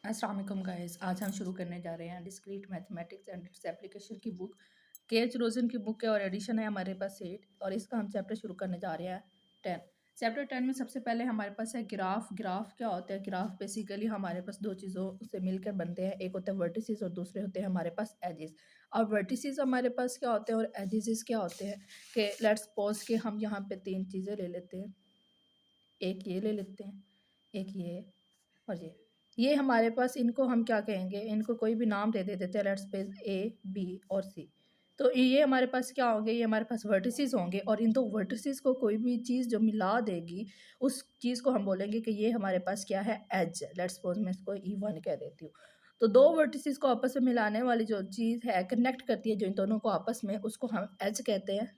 अस्सलाम वालेकुम गाइस। आज हम शुरू करने जा रहे हैं discrete mathematics and its application की बुक। केच रोजन की बुक है और एडिशन है हमारे पास 8 और इसका हम चैप्टर शुरू करने जा रहे हैं 10। चैप्टर 10 में सबसे पहले हमारे पास है ग्राफ। ग्राफ क्या होता है? ग्राफ बेसिकली हमारे पास दो चीज़ों से मिलकर बनते हैं, एक होता है वर्टिसेस और दूसरे होते हैं हमारे पास एजेस। अब वर्टिसेस हमारे पास क्या होते हैं और एजेस क्या होते हैं कि लेट्स सपोज कि हम यहाँ पे तीन चीज़ें ले लेते हैं। एक ये ले लेते हैं, एक ये और ये हमारे पास, इनको हम क्या कहेंगे, इनको कोई भी नाम दे देते हैं, लेट्स सपोज ए बी और सी। तो ये हमारे पास क्या होंगे, ये हमारे पास वर्टिसेस होंगे और इन दो वर्टिसेस को कोई भी चीज़ जो मिला देगी उस चीज़ को हम बोलेंगे कि ये हमारे पास क्या है, एज है। लेट्स सपोज मैं इसको E1 कह देती हूँ। तो दो वर्टिसेस को आपस में मिलाने वाली जो चीज़ है, कनेक्ट करती है जो इन दोनों को आपस में, उसको हम एज कहते हैं।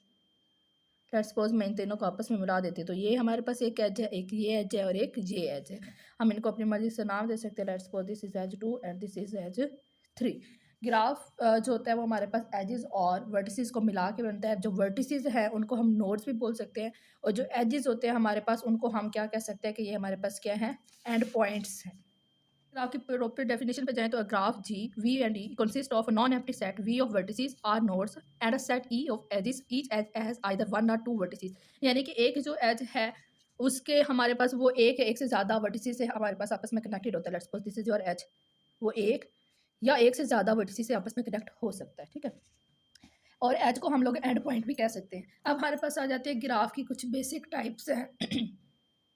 लेट्स सपोज मैं इन तीनों को आपस में मिला देती हूँ, तो ये हमारे पास एक एज है, एक ये एज है और एक ये एज है। हम इनको अपनी मर्जी से नाम दे सकते हैं। Let's suppose this is edge 2 and this is edge 3। Graph जो होता है वो हमारे पास एजेस और वर्टिसेस को मिला के बनता है। जो वर्टिसेस हैं उनको हम नोड्स भी बोल सकते हैं और जो एजेस होते हैं हमारे पास, उनको हम क्या कह सकते हैं कि ये हमारे पास क्या है, एंड पॉइंट्स हैं। ग्राफ की प्रॉपर डेफिनेशन पे जाएं तो graph G V and E consist of non empty set V of vertices or nodes and a set E of edges each edge has either one or two vertices. यानी कि एक जो as है उसके हमारे पास वो एक है, एक से ज़्यादा वर्टिसेस से हमारे पास आपस में कनेक्टेड होता है। Let's suppose this is your age, वो एक या एक से ज़्यादा वर्टिसेस से आपस में कनेक्ट हो सकता है, ठीक है। और एज को हम लोग एंड पॉइंट भी कह सकते हैं। अब हमारे पास आ जाते हैं ग्राफ की कुछ बेसिक टाइप्स हैं।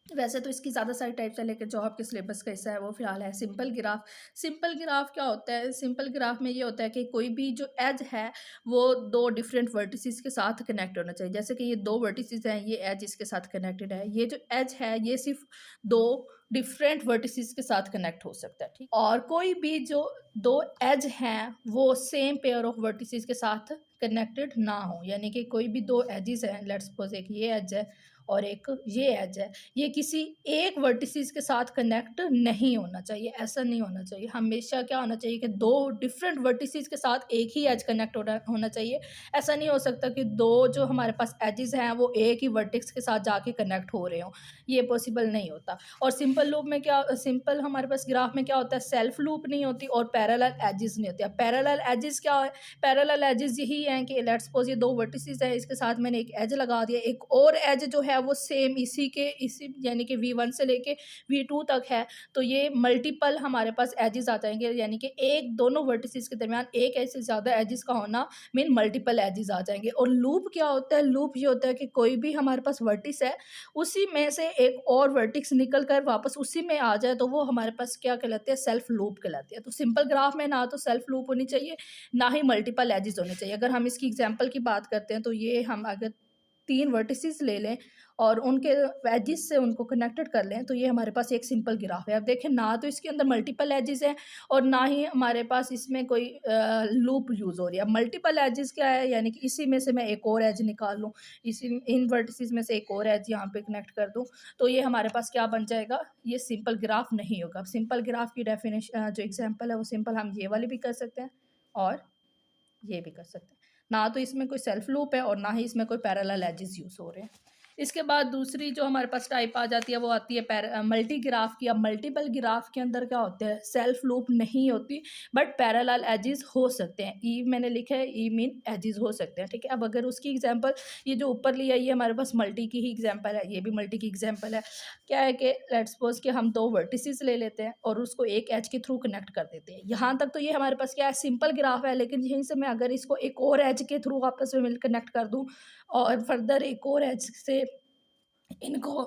वैसे तो इसकी ज़्यादा सारी टाइप्स है, लेकिन जो आपके सिलेबस का हिस्सा है वो फिलहाल है सिंपल ग्राफ। सिंपल ग्राफ क्या होता है? सिंपल ग्राफ में ये होता है कि कोई भी जो एज है वो दो डिफरेंट वर्टिसेस के साथ कनेक्ट होना चाहिए। जैसे कि ये दो वर्टिसेस हैं, ये एज इसके साथ कनेक्टेड है। ये जो एज है ये सिर्फ दो डिफरेंट वर्टिसेस के साथ कनेक्ट हो सकता है, ठीक। और कोई भी जो दो एज हैं वो सेम पेयर ऑफ वर्टिसेस के साथ कनेक्टेड ना हो। यानी कि कोई भी दो एजेस हैं, लेट्स सपोज एक ये एज है और एक ये एज है, ये किसी एक वर्टिसेस के साथ कनेक्ट नहीं होना चाहिए। ऐसा नहीं होना चाहिए। हमेशा क्या होना चाहिए कि दो डिफरेंट वर्टिसेस के साथ एक ही एज कनेक्ट होना चाहिए। ऐसा नहीं हो सकता कि दो जो हमारे पास एजेस हैं वो एक ही वर्टिक्स के साथ जाके कनेक्ट हो रहे हों, ये पॉसिबल नहीं होता। और सिंपल लूप में क्या, सिंपल हमारे पास ग्राफ में क्या होता है, सेल्फ लूप नहीं होती और पैरेलल एजेस नहीं होती। अब पैरेलल एजेस क्या है? पैरेलल एजेस यही हैं कि लेट्स सपोज ये दो वर्टिसेस है, इसके साथ मैंने एक एज लगा दिया, एक और एज जो है वो सेम इसी यानी कि V1 से लेके V2 तक है, तो ये मल्टीपल हमारे पास एजेस आ जाएंगे। यानी कि एक दोनों वर्टिसेस के दरमियान एक ऐसे ज़्यादा एजेस का होना मीन मल्टीपल एजेस आ जाएंगे। और लूप क्या होता है? लूप ये होता है कि कोई भी हमारे पास वर्टिस है उसी में से एक और वर्टिक्स निकल कर वापस उसी में आ जाए, तो वो हमारे पास क्या कहलाते हैं, सेल्फ लूप कहलाती है। तो सिंपल ग्राफ में ना तो सेल्फ लूप होनी चाहिए ना ही मल्टीपल एजेस होने चाहिए। अगर हम इसकी एग्जांपल की बात करते हैं तो ये हम अगर तीन वर्टिसेस ले लें और उनके एजेस से उनको कनेक्टेड कर लें तो ये हमारे पास एक सिंपल ग्राफ है। अब देखें, ना तो इसके अंदर मल्टीपल एजेस हैं और ना ही हमारे पास इसमें कोई लूप यूज़ हो रही है। मल्टीपल एजेस क्या है? यानी कि इसी में से मैं एक और एज निकाल लूँ, इसी इन वर्टिसेस में से एक और एज यहाँ पे कनेक्ट कर दूँ, तो ये हमारे पास क्या बन जाएगा, ये सिंपल ग्राफ नहीं होगा। अब सिंपल ग्राफ की डेफिनेशन जो एग्जाम्पल है वो सिंपल हम ये वाली भी कर सकते हैं और ये भी कर सकते हैं। ना तो इसमें कोई सेल्फ लूप है और ना ही इसमें कोई पैरेलल एजेस यूज़ हो रहे हैं। इसके बाद दूसरी जो हमारे पास टाइप आ जाती है वो आती है मल्टी ग्राफ की। अब मल्टीपल ग्राफ के अंदर क्या होता है, सेल्फ लूप नहीं होती बट पैरेलल एजेस हो सकते हैं। ई मैंने लिखा है, ई मीन एजेस हो सकते हैं, ठीक है। अब अगर उसकी एग्जांपल ये जो ऊपर लिया ये हमारे पास मल्टी की ही एग्जांपल है, ये भी मल्टी की एग्जांपल है। क्या है कि लेट्स सपोज कि हम दो वर्टिसेस ले लेते हैं और उसको एक एज के थ्रू कनेक्ट कर देते हैं। यहाँ तक तो ये हमारे पास क्या है, सिंपल ग्राफ है। लेकिन यहीं से मैं अगर इसको एक और एज के थ्रू आपस में मिल कनेक्ट कर दूँ और फर्दर एक और एज से इनको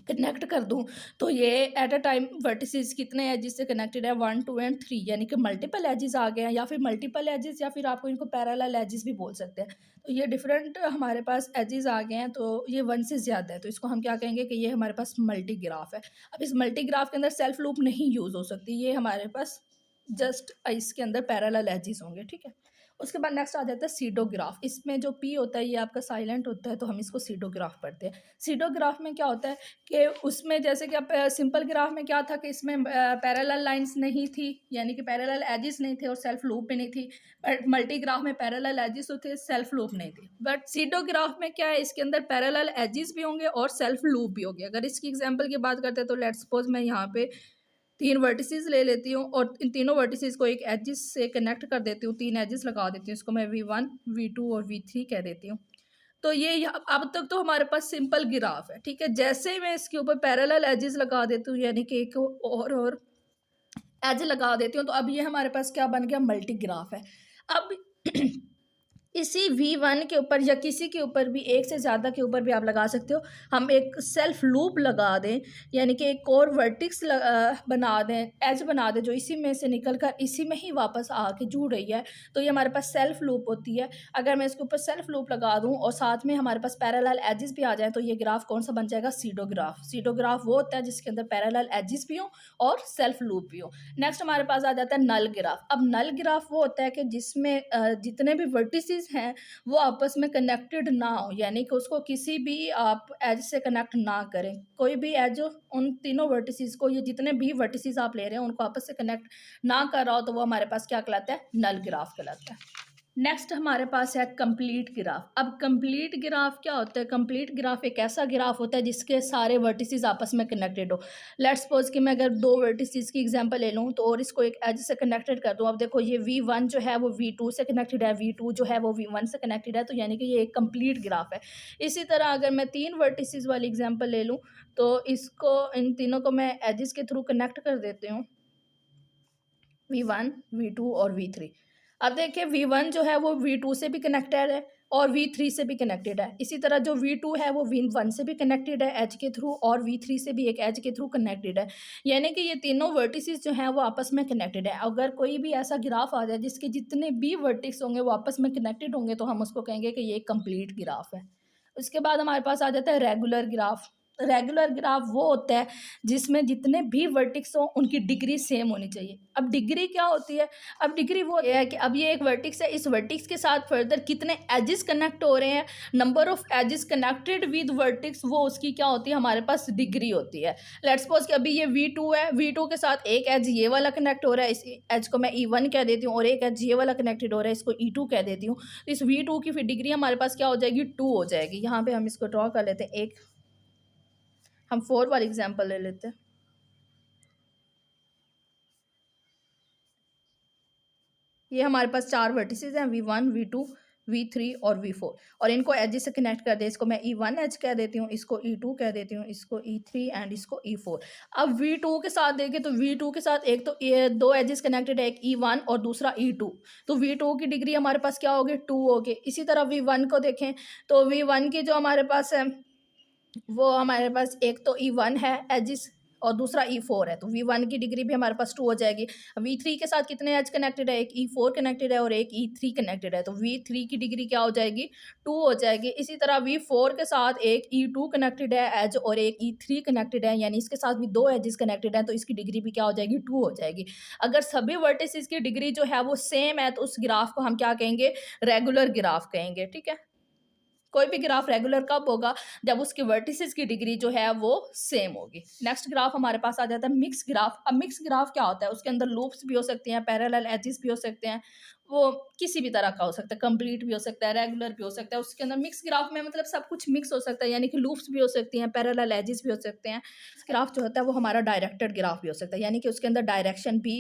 कनेक्ट कर दूं, तो ये एट अ टाइम वर्टिसेस कितने एजेस से कनेक्टेड है, 1 2 एंड 3, यानी कि मल्टीपल एजेस आ गए हैं। या फिर मल्टीपल एजेस या फिर आपको इनको पैरेलल एजेस भी बोल सकते हैं। तो ये डिफरेंट हमारे पास एजेस आ गए हैं, तो ये 1 से ज़्यादा है, तो इसको हम क्या कहेंगे कि ये हमारे पास मल्टी ग्राफ है। अब इस मल्टी ग्राफ के अंदर सेल्फ लूप नहीं यूज़ हो सकती, ये हमारे पास जस्ट इसके अंदर पैरेलल एजेस होंगे, ठीक है। उसके बाद नेक्स्ट आ जाता है सीडोग्राफ। इसमें जो पी होता है ये आपका साइलेंट होता है, तो हम इसको सीडोग्राफ पढ़ते हैं। सीडोग्राफ में क्या होता है कि उसमें जैसे कि आप सिंपल ग्राफ में क्या था कि इसमें पैरेलल लाइंस नहीं थी, यानी कि पैरेलल एजेस नहीं थे और सेल्फ लूप भी नहीं थी। बट मल्टी ग्राफ में पैरेलल एजेस होते, सेल्फ लूप नहीं थी। बट सीडोग्राफ में क्या है, इसके अंदर पैरेलल एजेस भी होंगे और सेल्फ लूप भी होंगे। अगर इसकी एग्जाम्पल की बात करते हैं तो लेट्स सपोज मैं यहाँ पे तीन वर्टिसेस ले लेती हूँ और इन तीनों वर्टिसेस को एक एजिस से कनेक्ट कर देती हूँ, तीन एजिस लगा देती हूँ, इसको मैं V1 V2 और V3 कह देती हूँ। तो ये अब तक तो हमारे पास सिंपल ग्राफ है, ठीक है। जैसे ही मैं इसके ऊपर पैरेलल एजेस लगा देती हूँ, यानी कि एक और एज लगा देती हूँ, तो अब ये हमारे पास क्या बन गया, मल्टी ग्राफ है। अब इसी V1 के ऊपर या किसी के ऊपर भी, एक से ज़्यादा के ऊपर भी आप लगा सकते हो। हम एक सेल्फ लूप लगा दें, यानी कि एक और वर्टिक्स बना दें, एज बना दें जो इसी में से निकल कर इसी में ही वापस आके जुड़ रही है, तो ये हमारे पास सेल्फ लूप होती है। अगर मैं इसके ऊपर सेल्फ लूप लगा दूं और साथ में हमारे पास पैरेलल एजेस भी आ जाए, तो ये ग्राफ कौन सा बन जाएगा, सीडोग्राफ। सीडोग्राफ वो होता है जिसके अंदर पैरेलल एजेस भी हो और सेल्फ लूप भी हो। नेक्स्ट हमारे पास आ जाता है नल ग्राफ। अब नल ग्राफ वो होता है कि जिसमें जितने भी वर्टिसेस हैं वो आपस में कनेक्टेड ना हो, यानी कि उसको किसी भी आप एज से कनेक्ट ना करें। कोई भी एज उन तीनों वर्टिसेस को, ये जितने भी वर्टिसेस आप ले रहे हैं उनको आपस से कनेक्ट ना कर रहा हो, तो वो हमारे पास क्या कहलाता है, नल ग्राफ कहलाता है। नेक्स्ट हमारे पास है कंप्लीट ग्राफ। अब कंप्लीट ग्राफ क्या होता है, कंप्लीट ग्राफ एक ऐसा ग्राफ होता है जिसके सारे वर्टिसेस आपस में कनेक्टेड हो। लेट्स सपोज कि मैं अगर दो वर्टिसेस की एग्जांपल ले लूँ तो और इसको एक एज से कनेक्टेड कर दूँ। अब देखो ये V1 जो है वो V2 से कनेक्टेड है, V2 जो है वो V1 से कनेक्टेड है, तो यानी कि ये एक कंप्लीट ग्राफ है। इसी तरह अगर मैं तीन वर्टिसेस वाली एग्जाम्पल ले लूँ तो इसको, इन तीनों को मैं एजिस के थ्रू कनेक्ट कर देती हूँ, V1 V2 और V3। अब देखिए V1 जो है वो V2 से भी कनेक्टेड है और V3 से भी कनेक्टेड है। इसी तरह जो V2 है वो V1 से भी कनेक्टेड है एज के थ्रू, और V3 से भी एक एज के थ्रू कनेक्टेड है। यानी कि ये तीनों वर्टिसेस जो हैं वो आपस में कनेक्टेड है। अगर कोई भी ऐसा ग्राफ आ जाए जिसके जितने भी वर्टिक्स होंगे वो आपस में कनेक्टेड होंगे, तो हम उसको कहेंगे कि ये कंप्लीट ग्राफ है। उसके बाद हमारे पास आ जाता है रेगुलर ग्राफ। रेगुलर ग्राफ वो होता है जिसमें जितने भी वर्टिक्स हों उनकी डिग्री सेम होनी चाहिए। अब डिग्री क्या होती है, अब डिग्री वो है कि अब ये एक वर्टिक्स है, इस वर्टिक्स के साथ फर्दर कितने एजेस कनेक्ट हो रहे हैं, number of edges connected with vertex, वो उसकी क्या होती है, हमारे पास डिग्री होती है। लेट्स सपोज कि अभी ये V2 है, V2 के साथ एक एज ये वाला कनेक्ट हो रहा है, इस एज को मैं E1 कह देती हूँ, और एक एज ये वाला कनेक्टेड हो रहा है, इसको E2 कह देती हूँ। तो इस V2 की फिर डिग्री हमारे पास क्या हो जाएगी, 2 हो जाएगी। यहाँ पे हम इसको ड्रॉ कर लेते हैं, एक हम 4 वाली एग्जांपल ले लेते हैं। ये हमारे पास चार वर्टिसेस हैं, V1 V2 V3 और V4, और इनको एज से कनेक्ट कर दे। इसको मैं E1 एज कह देती हूँ, इसको E2 कह देती हूँ, इसको E3 एंड इसको E4। अब V2 के साथ देखें तो V2 के साथ एक तो ये दो एजेस कनेक्टेड है, एक E1 और दूसरा E2, तो V2 की डिग्री हमारे पास क्या होगी, 2 होगी। इसी तरह V1 को देखें तो V1 की जो हमारे पास है वो हमारे पास एक तो E1 है एजिस और दूसरा E4 है, तो V1 की डिग्री भी हमारे पास 2 हो जाएगी। V3 के साथ कितने एज कनेक्टेड है, एक E4 कनेक्टेड है और एक E3 कनेक्टेड है, तो V3 की डिग्री क्या हो जाएगी, 2 हो जाएगी। इसी तरह V4 के साथ एक E2 कनेक्टेड है एज और एक E3 कनेक्टेड है, यानी इसके साथ भी दो एजेस कनेक्टेड हैं, तो इसकी डिग्री भी क्या हो जाएगी, 2 हो जाएगी। अगर सभी वर्टिसेस की डिग्री जो है वो सेम है तो उस ग्राफ को हम क्या कहेंगे, रेगुलर ग्राफ कहेंगे, ठीक है। कोई भी ग्राफ रेगुलर कब होगा, जब उसकी वर्टिसेस की डिग्री जो है वो सेम होगी। नेक्स्ट ग्राफ हमारे पास आ जाता है मिक्स ग्राफ। अब मिक्स ग्राफ क्या होता है, उसके अंदर लूप्स भी हो सकते हैं, पैरेलल एजेस भी हो सकते हैं, वो किसी भी तरह का हो सकता है, कंप्लीट भी हो सकता है, रेगुलर भी हो सकता है। उसके अंदर मिक्स ग्राफ में मतलब सब कुछ मिक्स हो सकता है, यानी कि लूप्स भी हो सकती हैं, पैरेलल एजेस भी हो सकते हैं। ग्राफ जो होता है वो हमारा डायरेक्टेड ग्राफ भी हो सकता है, यानी कि उसके अंदर डायरेक्शन भी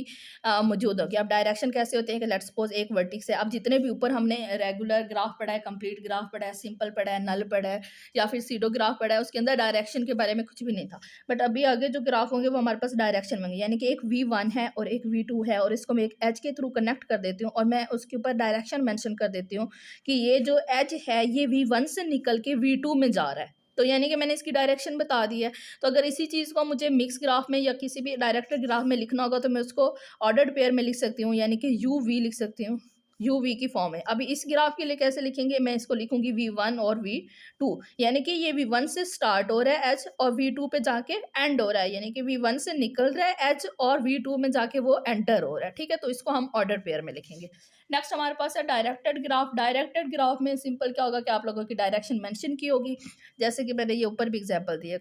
मौजूद होगी। अब डायरेक्शन कैसे होते हैं कि लेट्स सपोज एक वर्टिक्स है, अब जितने भी ऊपर हमने रेगुलर ग्राफ पढ़ा है, कंप्लीट ग्राफ पढ़ा है, सिंपल पढ़ा है, नल पढ़ा है या फिर सीडो ग्राफ पढ़ा है, उसके अंदर डायरेक्शन के बारे में कुछ भी नहीं था। बट अभी आगे जो ग्राफ होंगे वो हमारे पास डायरेक्शन में होंगे, यानी कि एक V1 है और एक V2 है, और इसको मैं एक एज के थ्रू कनेक्ट कर देती हूँ और मैं उसके ऊपर डायरेक्शन मेंशन कर देती हूँ कि ये जो एज है ये V1 से निकल के V2 में जा रहा है, तो यानी कि मैंने इसकी डायरेक्शन बता दी है। तो अगर इसी चीज़ को मुझे मिक्स ग्राफ में या किसी भी डायरेक्टेड ग्राफ में लिखना होगा तो मैं उसको ऑर्डर्ड पेयर में लिख सकती हूँ, यानी कि UV लिख सकती हूँ, UV की फॉर्म है। अभी इस ग्राफ के लिए कैसे लिखेंगे, मैं इसको लिखूंगी V1 और V2, यानी कि ये V1 से स्टार्ट हो रहा है एच और V2 पे जाके एंड हो रहा है, यानी कि V1 से निकल रहा है एच और V2 में जाके वो एंटर हो रहा है, ठीक है। तो इसको हम ऑर्डर पेयर में लिखेंगे। नेक्स्ट हमारे पास है डायरेक्टेड ग्राफ। डायरेक्टेड ग्राफ में सिंपल क्या होगा कि आप लोगों की डायरेक्शन मेंशन की होगी, जैसे कि मैंने ये ऊपर भी एग्जांपल दिए।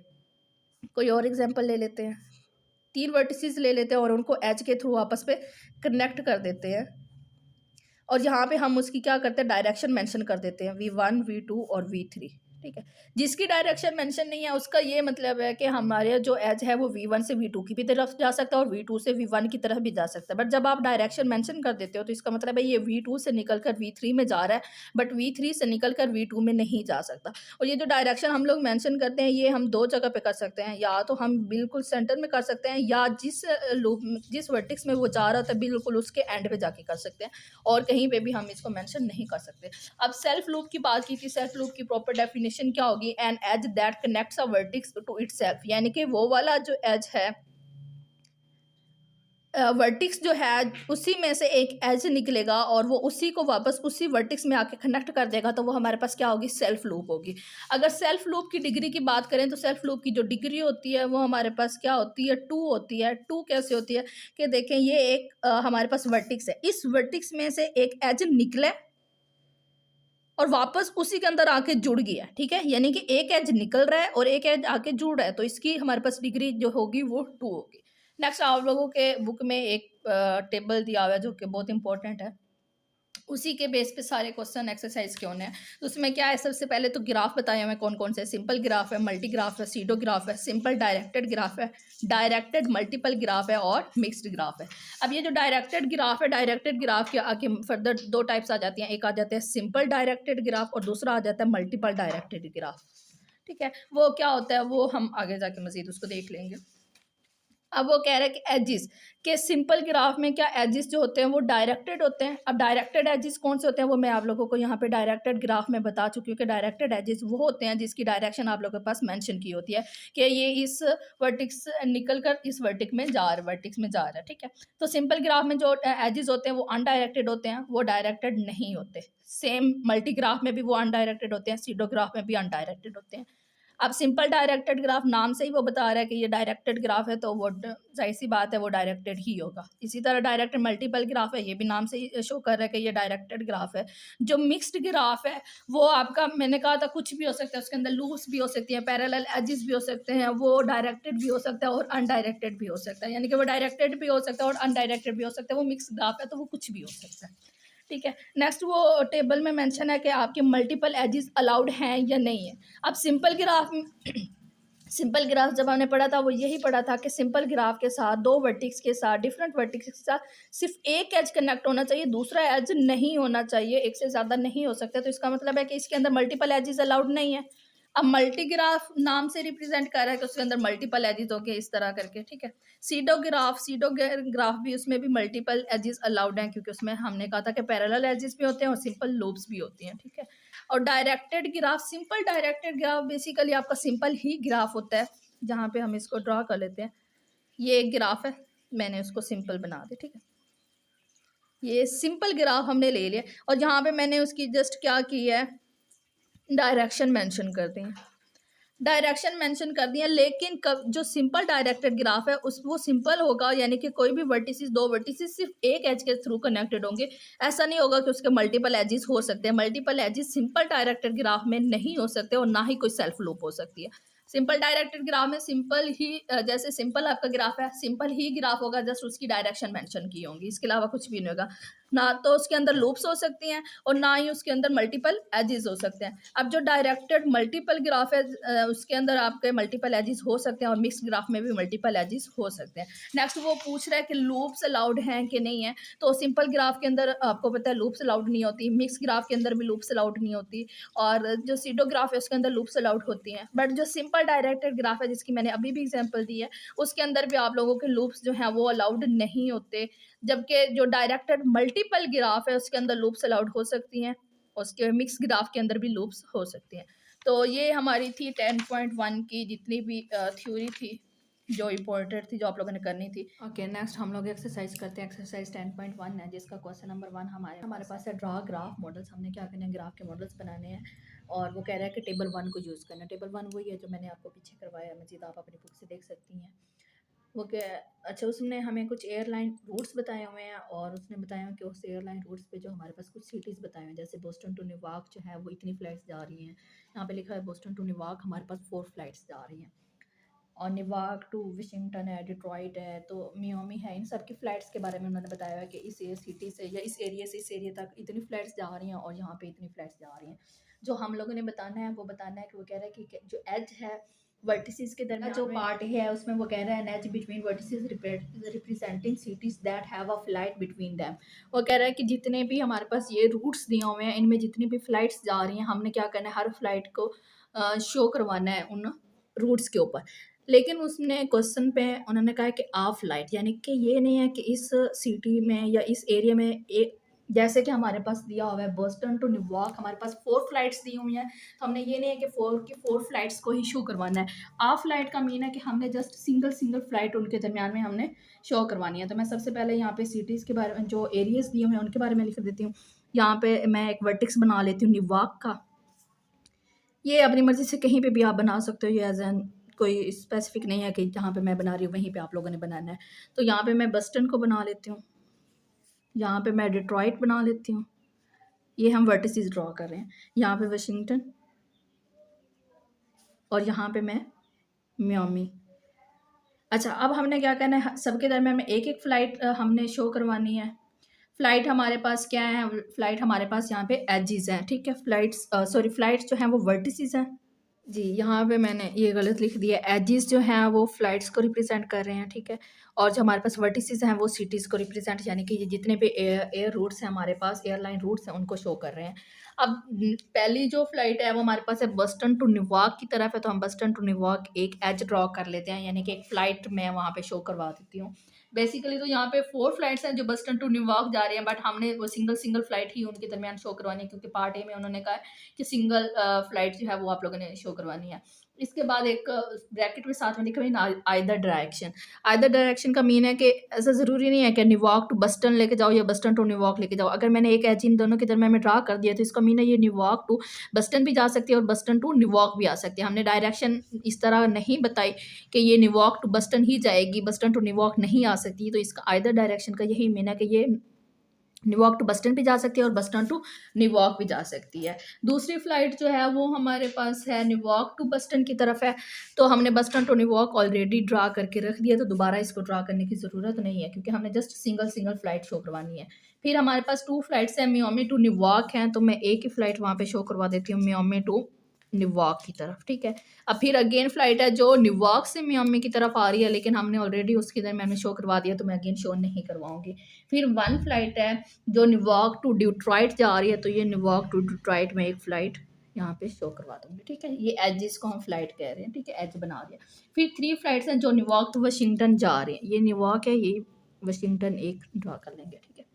कोई और एग्जांपल ले लेते हैं, तीन वर्टिसेस ले लेते हैं और उनको एच के थ्रू आपस पे कनेक्ट कर देते हैं, और यहाँ पे हम उसकी क्या करते हैं, डायरेक्शन मेंशन कर देते हैं, V1 V2 और V3। ठीक है। जिसकी डायरेक्शन मेंशन नहीं है उसका ये मतलब है कि हमारे जो एज है वो V1 से V2 की भी तरफ जा सकता है और V2 से V1 की तरफ भी जा सकता है। बट जब आप डायरेक्शन मेंशन कर देते हो तो इसका मतलब है ये V2 से निकल कर V3 में जा रहा है, बट V3 से निकल कर V2 में नहीं जा सकता। और ये जो डायरेक्शन हम लोग मेंशन करते हैं ये हम 2 जगह पे कर सकते हैं, या तो हम बिल्कुल सेंटर में कर सकते हैं, या जिस वर्टेक्स में वो जा रहा था बिल्कुल उसके एंड पे जाके कर सकते हैं, और कहीं पे भी हम इसको मेंशन नहीं कर सकते। अब सेल्फ लूप की बात की थी, सेल्फ लूप की प्रॉपर डेफिनेशन क्या होगी? An edge that connects a vertex to itself, यानी कि वो वाला जो एज है, वर्टिक्स जो है उसी में से एक एज निकलेगा और वो उसी को वापस उसी वर्टिक्स में आके कनेक्ट कर देगा, तो वो हमारे पास क्या होगी? सेल्फ लूप होगी। अगर सेल्फ लूप की डिग्री की बात करें तो सेल्फ लूप की जो डिग्री होती है वो हमारे पास क्या होती है? 2 होती है। 2 कैसे होती है कि देखें, ये एक हमारे पास वर्टिक्स है, इस वर्टिक्स में से एक एज निकले और वापस उसी के अंदर आके जुड़ गया, ठीक है, यानी कि एक एज निकल रहा है और एक एज आके जुड़ रहा है, तो इसकी हमारे पास डिग्री जो होगी वो 2 होगी। नेक्स्ट आप लोगों के बुक में एक टेबल दिया हुआ है जो कि बहुत इंपॉर्टेंट है, उसी के बेस पे सारे क्वेश्चन एक्सरसाइज के होने हैं। तो उसमें क्या है, सबसे पहले तो ग्राफ बताए हमें कौन कौन से, सिंपल ग्राफ है, मल्टी ग्राफ है, सीडो ग्राफ है, सिंपल डायरेक्टेड ग्राफ है, डायरेक्टेड मल्टीपल ग्राफ है और मिक्स्ड ग्राफ है। अब ये जो डायरेक्टेड ग्राफ है, डायरेक्टेड ग्राफ के आगे फर्दर 2 टाइप्स आ जाती हैं, एक आ जाता है सिंपल डायरेक्टेड ग्राफ और दूसरा आ जाता है मल्टीपल डायरेक्टेड ग्राफ। ठीक है, वो क्या होता है वो हम आगे जाके मजीद उसको देख लेंगे। अब वो कह रहे हैं कि एजिस के सिंपल ग्राफ में क्या एजिस जो होते हैं वो डायरेक्टेड होते हैं। अब डायरेक्टेड एजिस कौन से होते हैं वो मैं आप लोगों को यहाँ पे डायरेक्टेड ग्राफ में बता चुकी हूँ कि डायरेक्टेड एजिस वो होते हैं जिसकी डायरेक्शन आप लोगों के पास मेंशन की होती है कि ये इस वर्टिक्स निकल कर इस वर्टिक्स में जा रहा है। ठीक है, तो सिंपल ग्राफ में जो एजिस होते हैं वो अनडायरेक्टेड होते हैं, वो डायरेक्टेड नहीं होते। सेम मल्टी ग्राफ में भी वो अनडायरेक्टेड होते हैं, सीडो ग्राफ में भी अनडायरेक्टेड होते हैं। अब सिंपल डायरेक्टेड ग्राफ नाम से ही वो बता रहा है कि ये डायरेक्टेड ग्राफ है, तो वो जाहिर सी बात है वो डायरेक्टेड ही होगा। इसी तरह डायरेक्टेड मल्टीपल ग्राफ है, ये भी नाम से ही शो कर रहा है कि ये डायरेक्टेड ग्राफ है। जो मिक्स्ड ग्राफ है वो आपका, मैंने कहा था कुछ भी हो सकता है, उसके अंदर लूप्स भी हो सकती हैं, पैरेलल एजेस भी हो सकते हैं, वो डायरेक्टेड भी हो सकता है और अनडायरेक्टेड भी हो सकता है, यानी कि वो डायरेक्टेड भी हो सकता है और अनडायरेक्टेड भी हो सकता है। वो मिक्स ग्राफ है तो वो कुछ भी हो सकता है। ठीक है, नेक्स्ट वो टेबल में मेंशन है कि आपके मल्टीपल एजेस अलाउड हैं या नहीं है। अब सिंपल ग्राफ सिंपल ग्राफ जब हमने पढ़ा था वो यही पढ़ा था कि सिंपल ग्राफ के साथ 2 वर्टिक्स के साथ, डिफरेंट वर्टिक्स के साथ सिर्फ एक एज कनेक्ट होना चाहिए, दूसरा एज नहीं होना चाहिए, एक से ज़्यादा नहीं हो सकता। तो इसका मतलब है कि इसके अंदर मल्टीपल एजेस अलाउड नहीं है। अब मल्टी ग्राफ नाम से रिप्रेजेंट कर रहा है कि उसके अंदर मल्टीपल एजेस होंगे इस तरह करके। ठीक है, सीडो ग्राफ भी, उसमें भी मल्टीपल एजेस अलाउड हैं क्योंकि उसमें हमने कहा था कि पैरेलल एजेस भी होते हैं और सिंपल लूप्स भी होती हैं। ठीक है, और directed graph, simple directed graph basically आपका सिंपल ही ग्राफ होता है। जहाँ पे हम इसको ड्रा कर लेते हैं, ये एक ग्राफ है, मैंने उसको सिंपल बना दिया। ठीक है, ये सिंपल ग्राफ हमने ले लिया और यहाँ पे मैंने उसकी जस्ट क्या की है, डायरेक्शन मेंशन कर दी है, डायरेक्शन मेंशन कर दिया। लेकिन जो सिंपल डायरेक्टेड ग्राफ है उस वो सिंपल होगा, यानी कि कोई भी वर्टिसेस, 2 वर्टिसेस सिर्फ एक एज के थ्रू कनेक्टेड होंगे। ऐसा नहीं होगा कि उसके मल्टीपल एजेस हो सकते हैं। Multiple edges simple directed graph में नहीं हो सकते और ना ही कोई सेल्फ लूप हो सकती है। सिंपल डायरेक्टेड ग्राफ में सिंपल ही जैसे सिंपल आपका ग्राफ है, सिंपल ही ग्राफ होगा, जस्ट उसकी डायरेक्शन मेंशन की होंगी, इसके अलावा कुछ भी नहीं होगा। ना तो उसके अंदर लूप्स हो सकती हैं और ना ही उसके अंदर मल्टीपल एजेस हो सकते हैं। अब जो डायरेक्टेड मल्टीपल ग्राफ है उसके अंदर आपके मल्टीपल एजेस हो सकते हैं और मिक्स ग्राफ में भी मल्टीपल एजेस हो सकते हैं। नेक्स्ट वो पूछ रहा है कि लूप्स अलाउड हैं कि नहीं है, तो सिंपल ग्राफ के अंदर आपको पता है लूप्स अलाउड नहीं होती, मिक्स ग्राफ के अंदर भी लूप्स अलाउड नहीं होती, और जो सीडो ग्राफ है उसके अंदर लूप्स अलाउड होती हैं। बट जो सिंपल डायरेक्टेड ग्राफ है जिसकी मैंने अभी भी एग्जाम्पल दी है, उसके अंदर भी आप लोगों के लूप्स जो हैं वो अलाउड नहीं होते। जबकि जो डायरेक्टेड मल्टीपल ग्राफ है उसके अंदर लूप्स अलाउड हो सकती हैं, उसके मिक्स ग्राफ के अंदर भी लूप्स हो सकती हैं। तो ये हमारी थी 10.1 की जितनी भी थ्योरी थी जो इम्पोर्टेंट थी, जो आप लोगों ने करनी थी। ओके, नेक्स्ट हम लोग एक्सरसाइज करते हैं। एक्सरसाइज 10.1 है जिसका क्वेश्चन नंबर 1 हमारे पास है, ड्रा ग्राफ मॉडल्स। हमने क्या करना है, ग्राफ के मॉडल्स बनाने हैं और वो कह रहा है कि टेबल 1 को यूज़ करना है। टेबल 1 वही है जो मैंने आपको पीछे करवाया है, मजीद आप अपनी बुक से देख सकती हैं। वो क्या, अच्छा उसने हमें कुछ एयरलाइन रूट्स बताए हुए हैं और उसने बताया कि उस एयरलाइन रूट्स पे जो हमारे पास कुछ सिटीज़ बताए हैं, जैसे बोस्टन टू न्यूयॉर्क जो है वो इतनी फ़्लाइट्स जा रही हैं। यहाँ पे लिखा है बोस्टन टू न्यूयॉर्क हमारे पास 4 फ़्लाइट्स जा रही हैं। और न्यूयॉर्क टू वाशिंगटन है, डिट्रॉइट है, तो मियामी है। इन सब की फ़्लाइट्स के बारे में उन्होंने बताया है कि इस सिटी से या इस एरिया से इस एरिया तक इतनी फ़्लाइट्स जा रही हैं और यहाँ पे इतनी फ़्लाइट्स जा रही हैं। जो हम लोगों ने बताना है वो बताना है कि वो कह रहा है कि जो एज है वर्टिसेस के दरमियान जो पार्ट है उसमें वो कह रहा है edge between vertices representing cities that have a flight between them. वो कह रहा है कि जितने भी हमारे पास ये रूट्स दिए हुए हैं इनमें जितनी भी फ़्लाइट्स जा रही हैं हमने क्या करना है, हर फ्लाइट को शो करवाना है उन रूट्स के ऊपर। लेकिन उसने क्वेश्चन पे उन्होंने कहा है कि ऑफ लाइट, यानी कि ये नहीं है कि इस सिटी में या इस एरिया में एक, जैसे कि हमारे पास दिया हुआ है बोस्टन टू न्यूयॉर्क हमारे पास 4 फ्लाइट्स दी हुई हैं, तो हमने ये नहीं है कि 4 की 4 फ्लाइट्स को ही शो करवाना है। ऑफ लाइट का मीन है कि हमने जस्ट सिंगल सिंगल फ्लाइट उनके दरमियान में हमने शो करवानी है। तो मैं सबसे पहले यहाँ पे सिटीज़ के बारे में जो एरियाज दिए हुए हैं उनके बारे में लिख देती हूँ। यहाँ पे मैं एक वर्टेक्स बना लेती हूँ न्यूयॉर्क का। ये अपनी मर्ज़ी से कहीं पे भी आप बना सकते हो, ये एज़ एन कोई स्पेसिफिक नहीं है कि जहाँ पे मैं बना रही हूँ वहीं पे आप लोगों ने बनाना है। तो यहाँ पे मैं बस्टन को बना लेती हूँ, यहाँ पे मैं डिट्रॉइट बना लेती हूँ, ये हम वर्टिसेस ड्रॉ कर रहे हैं। यहाँ पे वाशिंगटन और यहाँ पे मैं मियामी। अच्छा, अब हमने क्या करना है, सबके दरमियान में एक एक फ़्लाइट हमने शो करवानी है। फ़्लाइट हमारे पास क्या है, फ़्लाइट हमारे पास यहाँ पे एजेस हैं, ठीक है। फ़्लाइट्स जो हैं वो वर्टिसेस हैं। जी, यहाँ पे मैंने ये गलत लिख दिया, एजेस जो हैं वो फ्लाइट्स को रिप्रेजेंट कर रहे हैं, ठीक है। और जो हमारे पास वर्टिसेस हैं वो सिटीज़ को रिप्रेजेंट, यानी कि ये जितने भी एयर रूट्स हैं हमारे पास, एयरलाइन रूट्स हैं उनको शो कर रहे हैं। अब पहली जो फ्लाइट है वो हमारे पास है बस्टन टू न्यूयॉर्क की तरफ है, तो हम बस्टन टू न्यूयॉर्क एक एज ड्रॉ कर लेते हैं, यानी कि एक फ़्लाइट मैं वहाँ पे शो करवा देती हूँ। बेसिकली तो यहाँ पे 4 फ्लाइट्स हैं जो बस्टन टू न्यूयॉर्क जा रही हैं, बट हमने वो सिंगल सिंगल फ्लाइट ही उनके दरमियान शो करवानी है, क्योंकि पार्ट ए में उन्होंने कहा है कि सिंगल फ्लाइट जो है वो आप लोगों ने शो करवानी है। इसके बाद एक ब्रैकेट में साथ में लिखा हुआ है आइदर डायरेक्शन। आइदर डायरेक्शन का मीन है कि ऐसा ज़रूरी नहीं है कि न्यूयॉर्क टू बस्टन लेके जाओ या बस्टन टू न्यूयॉर्क लेके जाओ। अगर मैंने एक एज इन दोनों के दरमियान में ड्रा कर दिया तो इसका मीन है ये न्यूयॉर्क टू बस्टन भी जा सकती है और बस्टन टू न्यूयॉर्क भी आ सकती है। हमने डायरेक्शन इस तरह नहीं बताई कि ये न्यूयॉर्क टू बस्टन ही जाएगी, बस्टन टू न्यूयॉर्क नहीं आ सकती। तो इसका आइदर डायरेक्शन का यही मीन है कि ये न्यूयॉर्क टू बस्टन भी जा सकती है और बस्टन टू न्यूयॉर्क भी जा सकती है। दूसरी फ़्लाइट जो है वो हमारे पास है न्यूयॉर्क टू बस्टन की तरफ है, तो हमने Boston to New York already draw करके रख दिया, तो दोबारा इसको ड्रा करने की ज़रूरत नहीं है क्योंकि हमने just single single flight show करवानी है। फिर हमारे पास 2 फ़्लाइट्स हैं मियामी टू न्यूयॉर्क हैं, तो मैं एक ही फ़्लाइट वहाँ पे शो करवा देती हूँ मियामी टू न्यूयॉर्क की तरफ, ठीक है। अब फिर अगेन फ़्लाइट है जो न्यूयॉर्क से मियामी की तरफ आ रही है, लेकिन हमने ऑलरेडी उसके दरमियान में शो करवा दिया, तो मैं अगेन शो नहीं करवाऊँगी। फिर 1 फ़्लाइट है जो न्यूयॉर्क टू डिट्रॉइट जा रही है, तो ये न्यूयॉर्क टू डिट्रॉइट में एक फ़्लाइट यहाँ पे शो करवा दूँगी, ठीक है। ये एजेस को हम फ़्लाइट कह रहे हैं, ठीक है, एज बना रहे हैं। फिर 3 फ़्लाइट्स हैं जो न्यूयॉर्क टू वाशिंगटन जा रहे हैं, ये न्यूयॉर्क है, ये वाशिंगटन एक ड्रा कर लेंगे, ठीक है।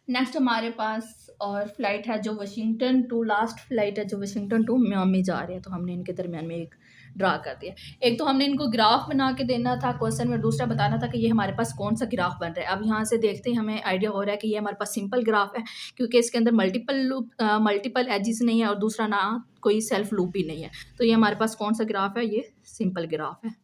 नेक्स्ट हमारे पास और फ्लाइट है जो वाशिंगटन टू, लास्ट फ्लाइट है जो वाशिंगटन टू मियामी जा रहे हैं, तो हमने इनके दरमियान में एक ड्रा कर दिया। एक तो हमने इनको ग्राफ बना के देना था क्वेश्चन में, दूसरा बताना था कि ये हमारे पास कौन सा ग्राफ बन रहा है। अब यहाँ से देखते ही हमें आइडिया हो रहा है कि ये हमारे पास सिंपल ग्राफ है, क्योंकि इसके अंदर मल्टीपल एजेस नहीं है और दूसरा ना कोई सेल्फ लूप भी नहीं है। तो ये हमारे पास कौन सा ग्राफ है, ये सिंपल ग्राफ है।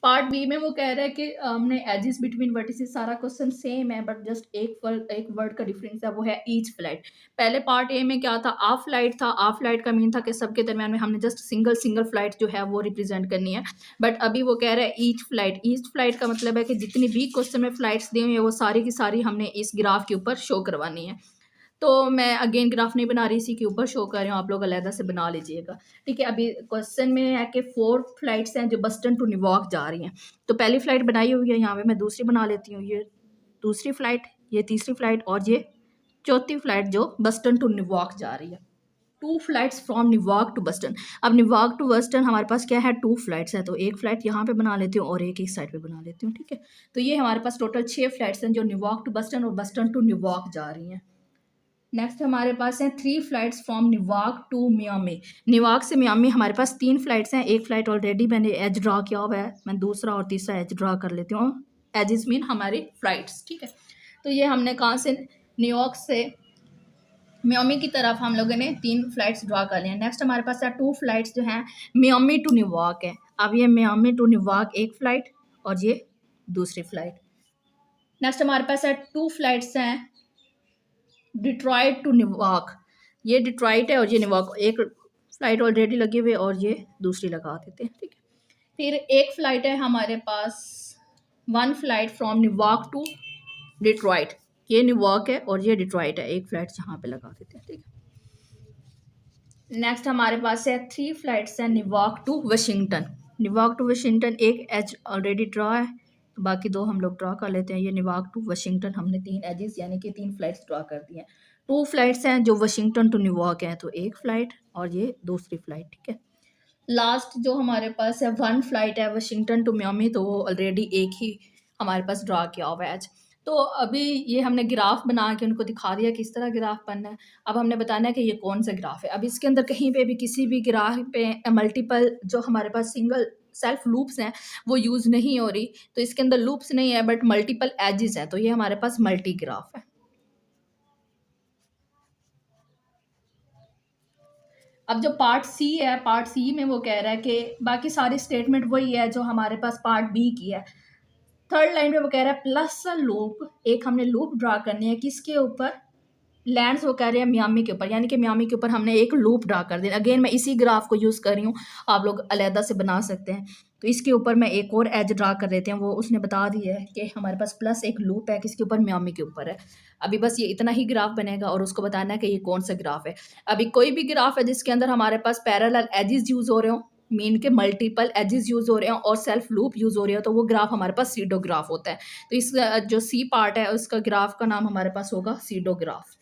पार्ट बी में वो कह रहा है कि हमने एजेस बिटवीन वर्टिसेस, सारा क्वेश्चन सेम है बट जस्ट एक वर्ड का डिफरेंस है, वो है ईच फ्लाइट। पहले पार्ट ए में क्या था, ऑफ फ्लाइट था। ऑफ फ्लाइट का मीन था कि सबके दरमियान में हमने जस्ट सिंगल सिंगल फ्लाइट जो है वो रिप्रेजेंट करनी है, बट अभी वो कह रहा है ईच फ्लाइट। ईच फ्लाइट का मतलब है कि जितनी भी क्वेश्चन में फ्लाइट्स दी हुई है वो सारी की सारी हमने इस ग्राफ के ऊपर शो करवानी है। तो मैं अगेन ग्राफ नहीं बना रही, इसी के ऊपर शो कर रही हूँ, आप लोग अलहदा से बना लीजिएगा, ठीक है। अभी क्वेश्चन में है कि 4 फ्लाइट्स हैं जो बस्टन टू न्यूयॉर्क जा रही हैं, तो पहली फ़्लाइट बनाई हुई है, यहाँ पे मैं दूसरी बना लेती हूँ, ये दूसरी फ़्लाइट, ये तीसरी फ़्लाइट और ये चौथी फ़्लाइट जो बस्टन टू न्यूयॉर्क जा रही है। 2 flights from New York to Boston. अब न्यूयॉर्क टू बस्टन हमारे पास क्या है, 2 फ्लाइट्स हैं, तो एक फ़्लाइट यहाँ पे बना लेती हूँ और एक इस साइड पे बना लेती हूँ, ठीक है। तो ये हमारे पास टोटल 6 फ्लाइट्स हैं जो न्यूयॉर्क टू बस्टन और बस्टन टू न्यूयॉर्क जा रही हैं। नेक्स्ट हमारे पास हैं 3 flights from New York to Miami. New York से मियामी हमारे पास 3 फ्लाइट्स हैं। एक फ़्लाइट ऑलरेडी मैंने एज ड्रा किया हुआ है, मैं दूसरा और तीसरा एज ड्रा कर लेती हूँ। एजेस मीन हमारी फ़्लाइट्स, ठीक है। तो ये हमने कहाँ से, न्यूयॉर्क से मियामी की तरफ हम लोगों ने 3 फ्लाइट्स ड्रा कर लिए हैं। नेक्स्ट हमारे पास है 2 फ्लाइट्स जो हैं मियामी टू न्यूयॉर्क है। अब ये मियामी टू न्यूयॉर्क एक फ़्लाइट और ये दूसरी फ़्लाइट। नेक्स्ट हमारे पास है 2 फ्लाइट्स हैं डिट्रॉइट टू न्यूयॉर्क, ये डिट्रॉइट है और ये न्यूयॉर्क, एक फ़्लाइट ऑलरेडी लगी हुई है और ये दूसरी लगा देते हैं, ठीक है। फिर एक फ्लाइट है हमारे पास, one flight from New York to Detroit. ये न्यूयॉर्क है और ये डिट्रॉइट है, एक फ्लाइट यहाँ पे लगा देते हैं, ठीक है। नेक्स्ट हमारे पास है थ्री फ्लाइट्स हैं New York to Washington. New York to Washington एक एज ऑलरेडी ड्रॉ है, बाकी दो हम लोग ड्रॉ कर लेते हैं। ये न्यूयॉर्क टू वाशिंगटन हमने तीन एजेस यानी कि तीन फ्लाइट्स ड्रॉ कर दी हैं। टू फ्लाइट्स हैं जो वाशिंगटन टू न्यूयॉर्क हैं, तो एक फ्लाइट और ये दूसरी फ्लाइट, ठीक है। लास्ट जो हमारे पास है वन फ्लाइट है वाशिंगटन टू मियामी, तो वो ऑलरेडी एक ही हमारे पास ड्रा किया हुआ है आज। तो अभी ये हमने ग्राफ बना के उनको दिखा दिया किस तरह ग्राफ बनना है। अब हमने बताना है कि ये कौन सा ग्राफ है। अब इसके अंदर कहीं पे भी किसी भी ग्राफ पे मल्टीपल जो हमारे पास सिंगल सेल्फ लूप्स हैं वो यूज़ नहीं हो रही, तो इसके अंदर लूप्स नहीं है बट मल्टीपल एजेस हैं, तो ये हमारे पास मल्टी ग्राफ है। अब जो पार्ट सी है, पार्ट सी में वो कह रहा है कि बाकी सारी स्टेटमेंट वही है जो हमारे पास पार्ट बी की है। थर्ड लाइन पे वो कह रहा है प्लस अ लूप, एक हमने लूप ड्रा करनी है किसके ऊपर, लैंड्स वो कह रहे हैं मियामी के ऊपर, यानी कि मियामी के ऊपर हमने एक लूप ड्रा कर दिया। अगेन मैं इसी ग्राफ को यूज़ कर रही हूँ, आप लोग अलहदा से बना सकते हैं। तो इसके ऊपर मैं एक और एज ड्रा कर देते हैं, वो उसने बता दी है कि हमारे पास प्लस एक लूप है किसके ऊपर, मियामी के ऊपर है। अभी बस ये इतना ही ग्राफ बनेगा और उसको बताना है कि ये कौन सा ग्राफ है। अभी कोई भी ग्राफ है जिसके अंदर हमारे पास पैरेलल एजेस यूज़ हो रहे हो, मीन के मल्टीपल एजेस यूज़ हो रहे हैं और सेल्फ लूप यूज़ हो रही है, तो वो ग्राफ हमारे पास सीडो ग्राफ होता है। तो इस जो सी पार्ट है उसका ग्राफ का नाम हमारे पास होगा pseudo graph.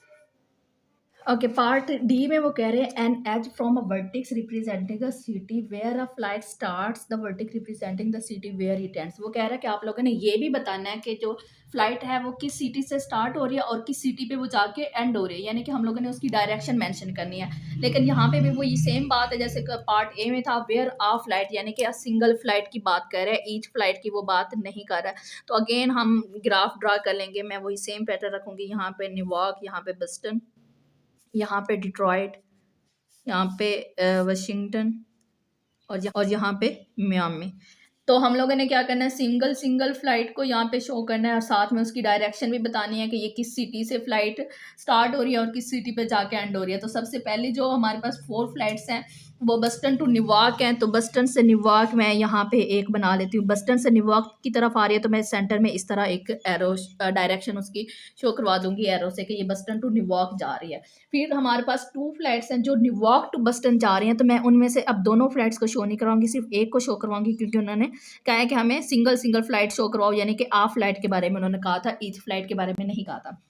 Okay, part D में वो कह रहे हैं an edge from a vertex representing a city where a flight starts, the vertex representing the city where it ends. वो कह रहा है कि आप लोगों ने ये भी बताना है कि जो फ्लाइट है वो किस सिटी से स्टार्ट हो रही है और किस सिटी पे वो जाके एंड हो रही है, यानी कि हम लोगों ने उसकी डायरेक्शन मेंशन करनी है। लेकिन यहाँ पे भी वो ये सेम बात है जैसे पार्ट ए में था, वेयर आ फ्लाइट, यानी कि सिंगल फ्लाइट की बात कर रहे हैं, ईच फ्लाइट की वो बात नहीं कर रहा है। तो अगेन हम ग्राफ ड्रा कर लेंगे, मैं वही सेम पैटर्न रखूंगी, यहाँ पे न्यूयॉर्क, यहाँ पे बस्टन, यहाँ पे डिट्रॉइट, यहाँ पे वाशिंगटन और यहाँ पे मियामी। तो हम लोगों ने क्या करना है, सिंगल सिंगल फ्लाइट को यहाँ पे शो करना है और साथ में उसकी डायरेक्शन भी बतानी है कि ये किस सिटी से फ्लाइट स्टार्ट हो रही है और किस सिटी पे जाके एंड हो रही है। तो सबसे पहले जो हमारे पास फोर फ्लाइट्स हैं वो बस्टन टू न्यूयॉर्क हैं, तो बस्टन से न्यूयॉर्क मैं यहाँ पे एक बना लेती हूँ। बस्टन से न्यूयॉर्क की तरफ आ रही है तो मैं सेंटर में इस तरह एक एरो डायरेक्शन उसकी शो करवा दूंगी एरो से कि ये बस्टन टू न्यूयॉर्क जा रही है। फिर हमारे पास टू फ्लाइट्स हैं जो न्यूयॉर्क टू बस्टन जा रही हैं, तो मैं उनमें से अब दोनों फ्लाइट्स को शो नहीं करवाऊंगी, सिर्फ एक को शो करवाऊंगी, क्योंकि उन्होंने कहा है कि हमें सिंगल सिंगल फ्लाइट शो करवाओ, यानी कि आ फ्लाइट के बारे में उन्होंने कहा था, ईच फ्लाइट के बारे में नहीं कहा था।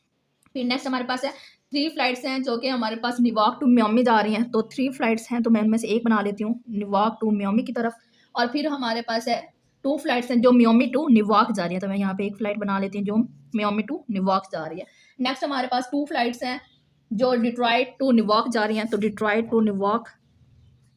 फिर नेक्स्ट हमारे पास है थ्री फ्लाइट्स हैं जो कि हमारे पास न्यूयॉर्क टू मियामी जा रही हैं, तो थ्री फ्लाइट्स हैं तो मैं उनमें से एक बना लेती हूँ न्यूयॉर्क टू मियामी की तरफ। और फिर हमारे पास है टू फ्लाइट्स हैं जो मियामी टू न्यूयॉर्क जा रही हैं, तो मैं यहाँ पे एक फ्लाइट बना लेती हूँ जो मियामी टू न्यूयॉर्क जा रही है। नेक्स्ट हमारे पास टू फ्लाइट्स हैं जो डिट्रॉइट टू न्यूयॉर्क जा रही हैं, तो डिट्रॉइट टू न्यूयॉर्क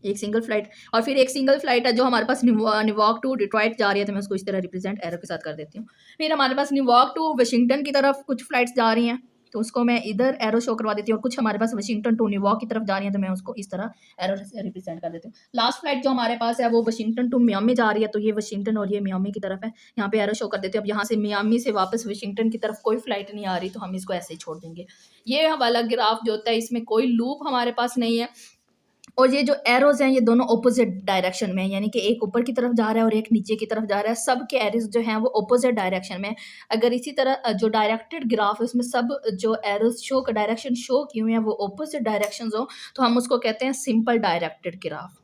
एक सिंगल फ्लाइट, और फिर एक सिंगल फ्लाइट है जो हमारे पास न्यूयॉर्क टू डिट्रॉइट जा रही है, तो मैं उसको इस तरह रिप्रेजेंट एरो के साथ कर देती हूँ। फिर हमारे पास न्यूयॉर्क टू वाशिंगटन की तरफ कुछ फ्लाइट्स जा रही हैं, तो उसको मैं इधर एरो शो करवा देती हूँ, और कुछ हमारे पास वाशिंगटन टू न्यूयॉर्क की तरफ जा रही है तो मैं उसको इस तरह एरो से रिप्रेजेंट कर देती हूँ। लास्ट फ्लाइट जो हमारे पास है वो वाशिंगटन टू मियामी जा रही है, तो ये वाशिंगटन और ये मियामी की तरफ है, यहाँ पे एरो शो कर देते हैं। अब यहाँ से मियामी से वापस वाशिंगटन की तरफ कोई फ्लाइट नहीं आ रही, तो हम इसको ऐसे ही छोड़ देंगे। ये वाला ग्राफ जो होता है इसमें कोई लूप हमारे पास नहीं है, और ये जो एरोज हैं ये दोनों ऑपोजिट डायरेक्शन में है, यानी कि एक ऊपर की तरफ जा रहा है और एक नीचे की तरफ जा रहा है, सब के एरोज जो हैं वो ऑपोजिट डायरेक्शन में है। अगर इसी तरह जो डायरेक्टेड ग्राफ है उसमें सब जो एरोज शो का डायरेक्शन शो किए हुए हैं वो ऑपोजिट डायरेक्शंस हो, तो हम उसको कहते हैं सिंपल डायरेक्टेड ग्राफ।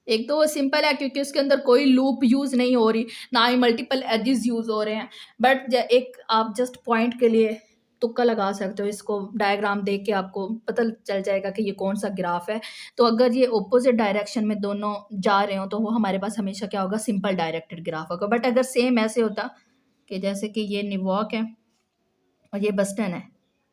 एक तो वो सिंपल है क्योंकि उसके अंदर कोई लूप यूज नहीं हो रही, ना ही मल्टीपल एजेस यूज हो रहे हैं, बट एक आप जस्ट पॉइंट के लिए तुक्का लगा सकते हो, इसको डायग्राम देख के आपको पता चल जाएगा कि ये कौन सा ग्राफ है। तो अगर ये ऑपोजिट डायरेक्शन में दोनों जा रहे हो तो वो हमारे पास हमेशा क्या होगा, सिंपल डायरेक्टेड ग्राफ होगा। बट अगर सेम ऐसे होता कि जैसे कि ये न्यूयॉर्क है और ये बस्टन है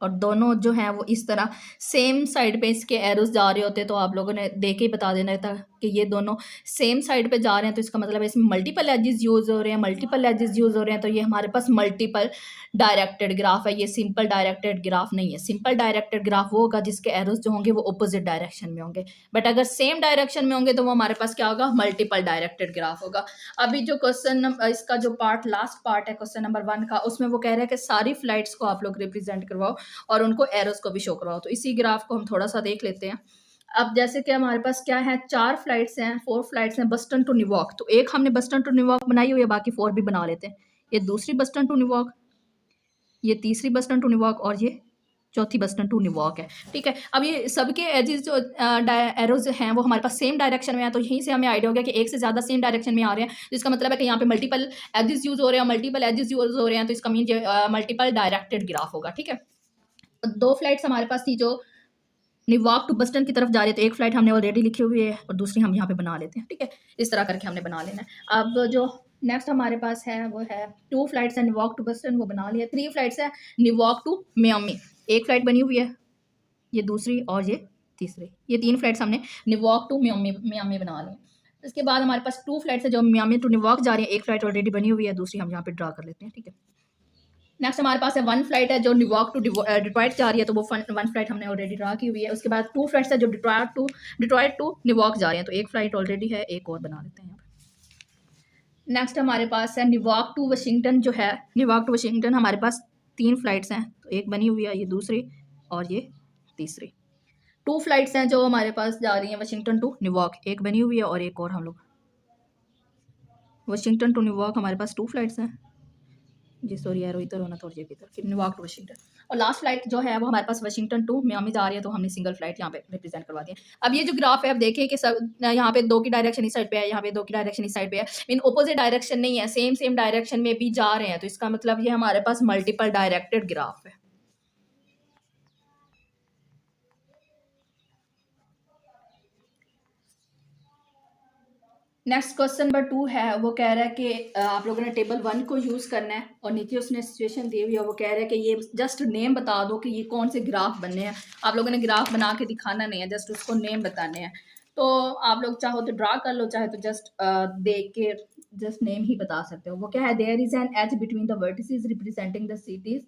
और दोनों जो हैं वो इस तरह सेम साइड पे इसके एरोस जा रहे होते, तो आप लोगों ने देख के ही बता देना था कि ये दोनों सेम साइड पे जा रहे हैं, तो इसका मतलब है इसमें मल्टीपल एजेस यूज हो रहे हैं, मल्टीपल एजेस यूज हो रहे हैं, तो ये हमारे पास मल्टीपल डायरेक्टेड ग्राफ है, ये सिंपल डायरेक्टेड ग्राफ नहीं है। सिंपल डायरेक्टेड ग्राफ वो होगा जिसके एरोस जो होंगे वो ऑपोजिट डायरेक्शन में होंगे, बट अगर सेम डायरेक्शन में होंगे तो वो हमारे पास क्या होगा, मल्टीपल डायरेक्टेड ग्राफ होगा। अभी जो क्वेश्चन इसका जो पार्ट लास्ट पार्ट है क्वेश्चन नंबर 1 का, उसमें वो कह रहा है कि सारी फ्लाइट्स को आप लोग रिप्रेजेंट करवाओ और उनको एरोस को भी शो करवाओ। तो इसी ग्राफ को हम थोड़ा सा देख लेते हैं। अब जैसे कि हमारे पास क्या है, 4 फ्लाइट्स हैं, 4 फ्लाइट्स हैं बस्टन टू न्यूयॉर्क। तो एक हमने बस्टन टू न्यूयॉर्क बनाई हुई है, बाकी 4 भी बना लेते हैं। ये दूसरी बस्टन टू न्यूयॉर्क, ये तीसरी बस्टन टू न्यूयॉर्क और ये चौथी बस्टन टू न्यूयॉर्क है, ठीक है। अब ये सबके एजेस जो एरोज हैं वो हमारे पास सेम डायरेक्शन में है, तो यहीं से हमें आइडिया हो गया कि एक से ज़्यादा सेम डायरेक्शन में आ रहे हैं, जिसका मतलब है कि यहाँ पे मल्टीपल एजेस यूज़ हो रहे हैं, मल्टीपल एजेस यूज़ हो रहे हैं, तो इसका मीन मल्टीपल डायरेक्टेड ग्राफ होगा, ठीक है। 2 फ्लाइट्स हमारे पास थी जो न्यूयॉर्क टू बस्टन की तरफ जा रहे थे, एक फ्लाइट हमने ऑलरेडी लिखी हुई है और दूसरी हम यहाँ पे बना लेते हैं, ठीक है। इस तरह करके हमने बना लेना है। अब जो नेक्स्ट हमारे पास है वो है 2 फ्लाइट्स है न्यूयॉर्क टू बस्टन, वो बना लिया। 3 फ्लाइट्स है न्यूयॉर्क टू मियामी, एक फ्लाइट बनी हुई है, ये दूसरी और ये तीसरी, ये 3 फ्लाइट्स हमने न्यूयॉर्क टू मियामी बना ली। इसके बाद हमारे पास 2 फ्लाइट्स है जो मियामी टू न्यूयॉर्क जा रही है, एक फ्लाइट ऑलरेडी बनी हुई है, दूसरी हम यहाँ पे ड्रा कर लेते हैं, ठीक है। नेक्स्ट हमारे पास है 1 फ्लाइट है जो न्यूयॉर्क टू डिट्रॉइट जा रही है, तो वो 1 फ्लाइट हमने ऑलरेडी ड्रा की हुई है। उसके बाद 2 फ्लाइट्स है जो डिट्रॉइट टू न्यूयॉर्क जा रही हैं, तो एक फ्लाइट ऑलरेडी है, एक और बना लेते हैं यहाँ पे। नेक्स्ट हमारे पास है न्यूयॉर्क टू वाशिंगटन, जो है न्यूयॉर्क टू वाशिंगटन हमारे पास 3 फ्लाइट्स हैं, तो एक बनी हुई है, ये दूसरी और ये तीसरी। 2 फ्लाइट्स हैं जो हमारे पास जा रही हैं वाशिंगटन टू न्यूयॉर्क, एक बनी हुई है और एक और हम लोग। वाशिंगटन टू न्यूयॉर्क हमारे पास 2 फ्लाइट्स हैं, जी सॉरी एरो इधर होना था और ये इधर, फिर न्यूयॉर्क टू वाशिंगटन। और लास्ट फ्लाइट जो है वो हमारे पास वाशिंगटन टू मियामी जा रही है, तो हमने सिंगल फ्लाइट यहाँ पे रिप्रेजेंट करवा दिया। अब ये जो ग्राफ है, अब देखें कि सब यहाँ पे 2 की डायरेक्शन इस साइड पे है, यहाँ पे 2 की डायरेक्शन इस साइड पे है, मीन ऑपोजिट डायरेक्शन नहीं है, सेम डायरेक्शन में भी जा रहे हैं, तो इसका मतलब ये हमारे पास मल्टीपल डायरेक्टेड ग्राफ है। नेक्स्ट क्वेश्चन नंबर 2 है, वो कह रहा है कि आप लोगों ने टेबल 1 को यूज़ करना है और नीचे उसने सिचुएशन दी हुई है, वो कह रहा है कि ये जस्ट नेम बता दो कि ये कौन से ग्राफ बनने हैं। आप लोगों ने ग्राफ बना के दिखाना नहीं है, जस्ट उसको नेम बताने हैं। तो आप लोग चाहो तो ड्रा कर लो, चाहे तो जस्ट देख के जस्ट नेम ही बता सकते हो। वो क्या है, there is an edge between the vertices representing the cities,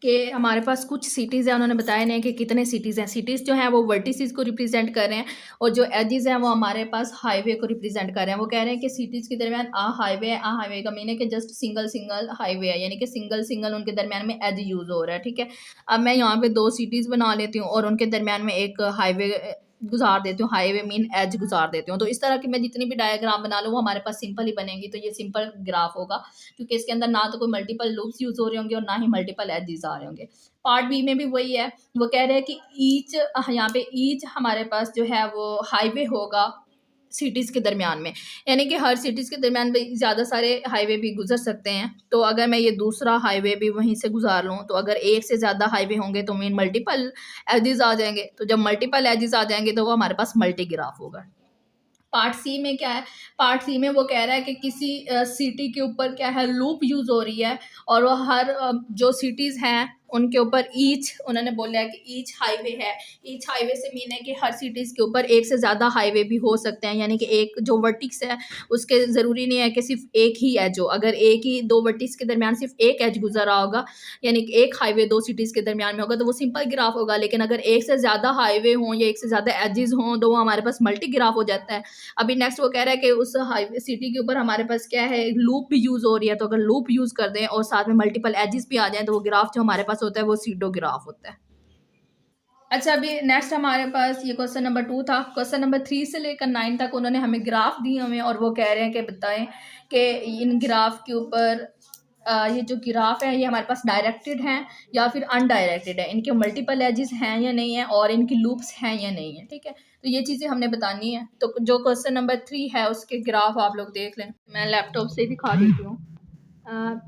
कि हमारे पास कुछ सिटीज़ हैं, उन्होंने बताया नहीं कि कितने सिटीज़ हैं। सिटीज़ जो हैं वो वर्टिसेस को रिप्रेजेंट कर रहे हैं और जो एजेस हैं वो हमारे पास हाईवे को रिप्रेजेंट कर रहे हैं। वो कह रहे हैं कि सिटीज़ के दरमियान हाईवे है, हाईवे का मीन है कि जस्ट सिंगल हाईवे है, यानी कि सिंगल उनके दरमियान में एज यूज़ हो रहा है, ठीक है। अब मैं यहाँ पे 2 सिटीज़ बना लेती हूँ और उनके दरमियान में एक हाईवे गुजार देती हूँ, हाईवे मीन एज गुजार देती हूँ। तो इस तरह की मैं जितनी भी डायग्राम बना लूँ वो हमारे पास सिंपल ही बनेंगी, तो ये सिंपल ग्राफ होगा, क्योंकि इसके अंदर ना तो कोई मल्टीपल लूप्स यूज़ हो रहे होंगे और ना ही मल्टीपल एजेस आ रहे होंगे। पार्ट बी में भी वही है, वो कह रहे हैं कि ईच, यहाँ पे ईच हमारे पास जो है वो हाईवे होगा सिटीज़ के दरमियान में, यानी कि हर सिटीज़ के दरमियान में ज़्यादा सारे हाईवे भी गुजर सकते हैं। तो अगर मैं ये दूसरा हाईवे भी वहीं से गुजार लूँ, तो अगर एक से ज़्यादा हाईवे होंगे तो मीन मल्टीपल एजेस आ जाएंगे, तो जब मल्टीपल एजेस आ जाएंगे तो वो हमारे पास मल्टी ग्राफ होगा। पार्ट सी में क्या है, पार्ट सी में वो कह रहा है कि किसी सिटी के ऊपर क्या है लूप यूज़ हो रही है और वो हर जो सिटीज़ हैं उनके ऊपर ईच, उन्होंने बोला है कि ईच हाईवे है। ईच हाईवे से मीन है कि हर सिटीज़ के ऊपर एक से ज़्यादा हाईवे भी हो सकते हैं, यानी कि एक जो वर्टिक्स है उसके ज़रूरी नहीं है कि सिर्फ एक ही एज हो। अगर एक ही 2 वर्टिक्स के दरमियान सिर्फ एक एज गुजर रहा होगा, यानी कि एक हाईवे 2 सिटीज़ के दरमियान में होगा, तो वो सिंपल ग्राफ होगा। लेकिन अगर एक से ज़्यादा हाईवे हों या एक से ज़्यादा एजेस हों तो वो हमारे पास मल्टी ग्राफ हो जाता है। अभी नेक्स्ट वो कह रहा है कि उस हाईवे सिटी के ऊपर हमारे पास क्या है, लूप भी यूज़ हो रही है, तो अगर लूप यूज़ कर दें और साथ में मल्टीपल एजेस भी आ जाएँ तो वो ग्राफ जो हमारे पास होता है वो सीडो ग्राफ होता है। अच्छा, अभी नेक्स्ट हमारे पास ये क्वेश्चन नंबर 2 था। क्वेश्चन नंबर 3 से लेकर 9 तक उन्होंने हमें ग्राफ दिए हुए हैं और वो कह रहे हैं कि बताएं कि इन ग्राफ के ऊपर ये जो ग्राफ है ये हमारे पास डायरेक्टेड हैं या फिर अनडायरेक्टेड है, इनके मल्टीपल एजेस हैं या नहीं है और इनकी लूप्स हैं या नहीं है, ठीक है। तो ये चीज़ें हमने बतानी है। तो जो क्वेश्चन नंबर 3 है उसके ग्राफ आप लोग देख लें, मैं लैपटॉप से दिखा देती हूँ।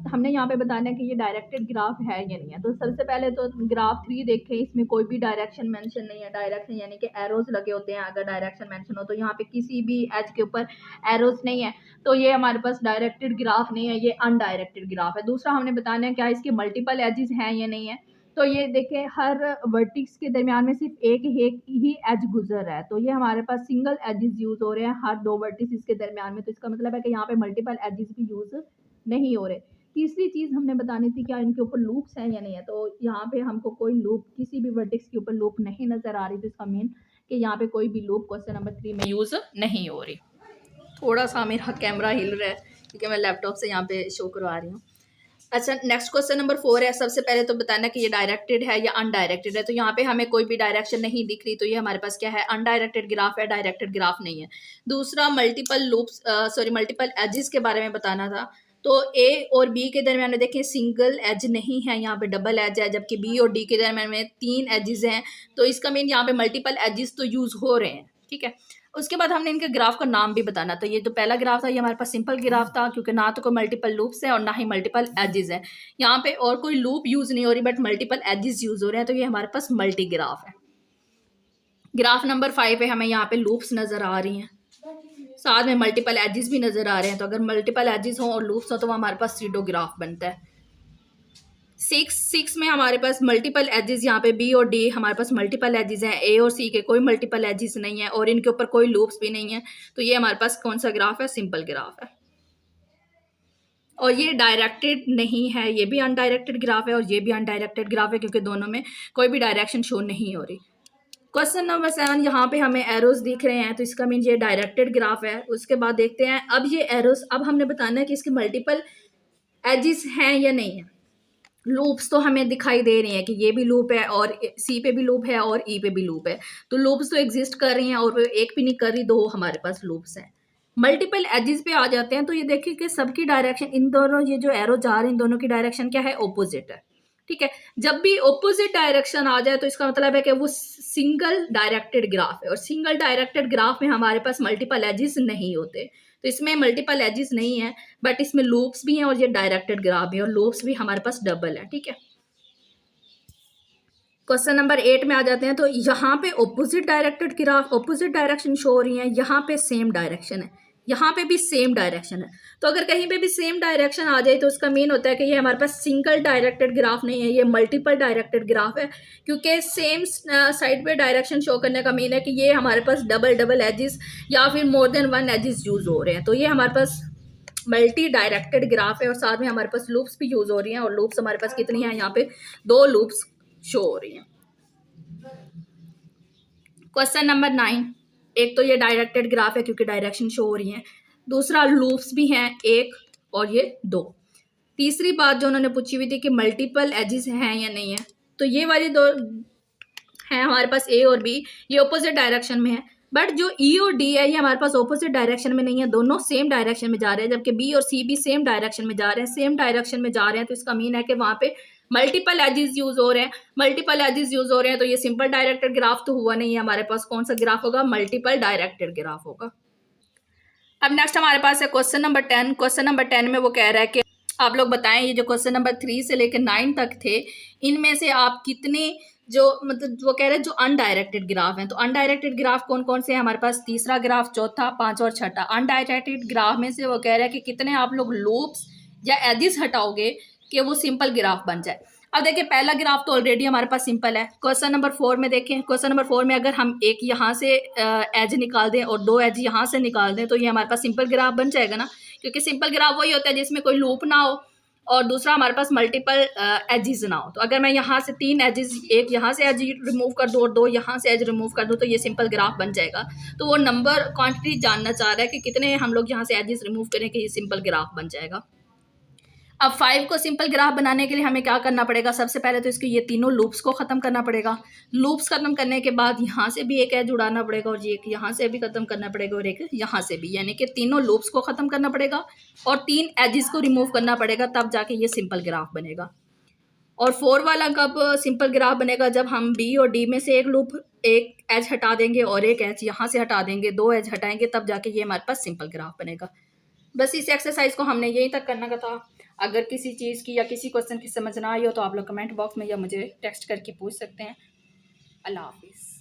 हमने यहाँ पे बताना है कि ये डायरेक्टेड ग्राफ है या नहीं है। तो सबसे पहले तो ग्राफ 3 देखें, इसमें कोई भी डायरेक्शन मेंशन नहीं है। डायरेक्शन यानी कि एरोज लगे होते हैं, अगर डायरेक्शन मेंशन हो तो यहाँ पे किसी भी एज के ऊपर एरोज नहीं है, तो ये हमारे पास डायरेक्टेड ग्राफ नहीं है, ये अनडायरेक्टेड ग्राफ है। दूसरा हमने बताना है क्या इसके मल्टीपल एजेस हैं या नहीं है। तो ये देखें हर वर्टिक्स के दरमियान में सिर्फ एक ही एज गुजर रहा है, तो ये हमारे पास सिंगल एजेस यूज हो रहे हैं हर 2 वर्टिसेस के दरमियान में, तो इसका मतलब है कि यहाँ पे मल्टीपल एजेस भी यूज नहीं हो रहे। तीसरी चीज़ हमने बतानी थी क्या इनके ऊपर लूप्स हैं या नहीं है। तो यहाँ पे हमको कोई लूप किसी भी वर्टेक्स के ऊपर लूप नहीं नज़र आ रही, तो इसका मीन कि यहाँ पे कोई भी लूप क्वेश्चन नंबर 3 में यूज़ नहीं हो रही। थोड़ा सा मेरा कैमरा हिल रहा है क्योंकि मैं लैपटॉप से यहाँ पे शो करवा रही हूँ। अच्छा, नेक्स्ट क्वेश्चन नंबर 4 है। सबसे पहले तो बताना कि ये डायरेक्टेड है या अनडायरेक्टेड है। तो यहाँ पे हमें कोई भी डायरेक्शन नहीं दिख रही, तो ये हमारे पास क्या है, अनडायरेक्टेड ग्राफ है, डायरेक्टेड ग्राफ नहीं है। दूसरा, मल्टीपल एजेस के बारे में बताना था। तो ए और बी के दरमियान में देखें सिंगल एज नहीं है, यहाँ पे डबल एज है, जबकि बी और डी के दरमियान में 3 एजेस हैं। तो इसका मीन यहाँ पे मल्टीपल एजेस तो यूज हो रहे हैं, ठीक है। उसके बाद हमने इनके ग्राफ का नाम भी बताना था। ये जो पहला ग्राफ था ये हमारे पास सिंपल ग्राफ था, क्योंकि ना तो कोई मल्टीपल लूप्स है और ना ही मल्टीपल एजेस है। यहाँ पे और कोई लूप यूज नहीं हो रही, बट मल्टीपल एजेस यूज हो रहे हैं, तो ये हमारे पास मल्टी ग्राफ है। ग्राफ नंबर 5 पे हमें यहाँ पे लूप्स नजर आ रही हैं, साथ में मल्टीपल एजेस भी नजर आ रहे हैं। तो अगर मल्टीपल एजेस हो और लूप्स हो तो वो हमारे पास सीडो ग्राफ बनता है। 6 में हमारे पास मल्टीपल एजेस, यहाँ पे बी और डी हमारे पास मल्टीपल एजेस हैं, ए और सी के कोई मल्टीपल एजेस नहीं है और इनके ऊपर कोई लूप्स भी नहीं है। तो ये हमारे पास कौन सा ग्राफ है, सिंपल ग्राफ है। और ये डायरेक्टेड नहीं है, ये भी अनडायरेक्टेड ग्राफ है और ये भी अनडायरेक्टेड ग्राफ है, क्योंकि दोनों में कोई भी डायरेक्शन शो नहीं हो रही। क्वेश्चन नंबर 7, यहाँ पे हमें एरोज दिख रहे हैं, तो इसका मीन ये डायरेक्टेड ग्राफ है। उसके बाद देखते हैं अब ये एरोज, अब हमने बताना है कि इसके मल्टीपल एजेस हैं या नहीं है। लूप्स तो हमें दिखाई दे रही हैं कि ये भी लूप है और सी पे भी लूप है और ई पे भी लूप है। तो लूप्स तो एग्जिस्ट कर रही हैं और एक भी नहीं कर रही, दो हमारे पास लूप्स हैं। मल्टीपल एजेस पे आ जाते हैं, तो ये देखिए कि सबकी डायरेक्शन, इन दोनों ये जो एरो जा रहे हैं इन दोनों की डायरेक्शन क्या है, ऑपोजिट है, ठीक है। जब भी ऑपोजिट डायरेक्शन आ जाए तो इसका मतलब है कि वो सिंगल डायरेक्टेड ग्राफ है, और सिंगल डायरेक्टेड ग्राफ में हमारे पास मल्टीपल एजेस नहीं होते। तो इसमें मल्टीपल एजेस नहीं है, बट इसमें लूप्स भी हैं और ये डायरेक्टेड ग्राफ भी है, और लूप्स भी हमारे पास डबल है, ठीक है। क्वेश्चन नंबर 8 में आ जाते हैं। तो यहाँ पे opposite directed graph, opposite direction show हो रही है, यहाँ पे सेम डायरेक्शन है, यहाँ पे भी सेम डायरेक्शन है। तो अगर कहीं पे भी सेम डायरेक्शन आ जाए तो उसका मीन होता है कि ये हमारे पास सिंगल डायरेक्टेड ग्राफ नहीं है, ये मल्टीपल डायरेक्टेड ग्राफ है। क्योंकि सेम साइड पे डायरेक्शन शो करने का मीन है कि ये हमारे पास डबल एजेस या फिर more than one edges use हो रहे हैं। तो ये हमारे पास मल्टी डायरेक्टेड ग्राफ है, और साथ में हमारे पास लूप्स भी यूज हो रही हैं, और लूप्स हमारे पास कितनी है, यहाँ पे 2 लूप्स शो हो रही हैं। क्वेश्चन नंबर 9, एक तो ये डायरेक्टेड ग्राफ है क्योंकि डायरेक्शन शो हो रही है, दूसरा लूप्स भी हैं 1 और ये 2। तीसरी बात जो उन्होंने पूछी हुई थी कि मल्टीपल एजेस हैं या नहीं है, तो ये वाली दो हैं हमारे पास ए और बी, ये ऑपोजिट डायरेक्शन में है। बट जो ई और डी है ये हमारे पास ऑपोजिट डायरेक्शन में नहीं है, दोनों सेम डायरेक्शन में जा रहे हैं, जबकि बी और सी भी सेम डायरेक्शन में जा रहे हैं। सेम डायरेक्शन में जा रहे हैं तो इसका मीन है कि वहाँ पे मल्टीपल एजेस यूज हो रहे हैं। मल्टीपल एजेस यूज हो रहे हैं तो ये सिंपल डायरेक्टेड ग्राफ तो हुआ नहीं है, हमारे पास कौन सा ग्राफ होगा, मल्टीपल डायरेक्टेड ग्राफ होगा। अब नेक्स्ट हमारे पास है क्वेश्चन नंबर 10। क्वेश्चन नंबर 10 में वो कह रहा है कि आप लोग बताएं, ये जो क्वेश्चन नंबर 3 से लेकर 9 तक थे, इनमें से आप कितने जो मतलब वो कह रहे हैं जो अनडायरेक्टेड ग्राफ हैं, तो अनडायरेक्टेड ग्राफ कौन कौन से हैं हमारे पास, तीसरा ग्राफ, चौथा, पांचवा और छठा। अनडायरेक्टेड ग्राफ में से वो कह रहा है कि कितने आप लोग लूप्स या एजेस हटाओगे कि वो सिंपल ग्राफ बन जाए। अब देखिए पहला ग्राफ तो ऑलरेडी हमारे पास सिंपल है। क्वेश्चन नंबर 4 में देखें, क्वेश्चन नंबर 4 में अगर हम एक यहाँ से एज निकाल दें और 2 एज यहाँ से निकाल दें तो ये हमारे पास सिंपल ग्राफ बन जाएगा ना, क्योंकि सिंपल ग्राफ वही होता है जिसमें कोई लूप ना हो और दूसरा हमारे पास मल्टीपल एजेस ना हो। तो अगर मैं यहाँ से 3 एजेस, एक यहाँ से एज रिमूव कर दूँ और 2 यहाँ से एज रिमूव कर दूँ तो ये सिंपल ग्राफ बन जाएगा। तो वो नंबर क्वांटिटी जानना चाह रहा है कि कितने हम लोग यहाँ से एजेस रिमूव करें कि ये सिंपल ग्राफ बन जाएगा। अब 5 को सिंपल ग्राफ बनाने के लिए हमें क्या करना पड़ेगा, सबसे पहले तो इसके ये तीनों लूप्स को ख़त्म करना पड़ेगा। लूप्स ख़त्म करने के बाद यहाँ से भी एक एज उड़ाना पड़ेगा और एक यहाँ से भी ख़त्म करना पड़ेगा और एक यहाँ से भी, यानी कि तीनों लूप्स को ख़त्म करना पड़ेगा और 3 एजेस को रिमूव करना पड़ेगा, तब जाके ये सिंपल ग्राफ बनेगा। और 4 वाला कब सिंपल ग्राफ बनेगा, जब हम बी और डी में से एक लूप, एक एज हटा देंगे और एक एज यहाँ से हटा देंगे, 2 एज हटाएंगे, तब जाके ये हमारे पास सिंपल ग्राफ बनेगा। बस इस एक्सरसाइज को हमने यहीं तक करना का था। अगर किसी चीज़ की या किसी क्वेश्चन की समझ ना आई हो तो आप लोग कमेंट बॉक्स में या मुझे टेक्स्ट करके पूछ सकते हैं। अल्लाह हाफिज़।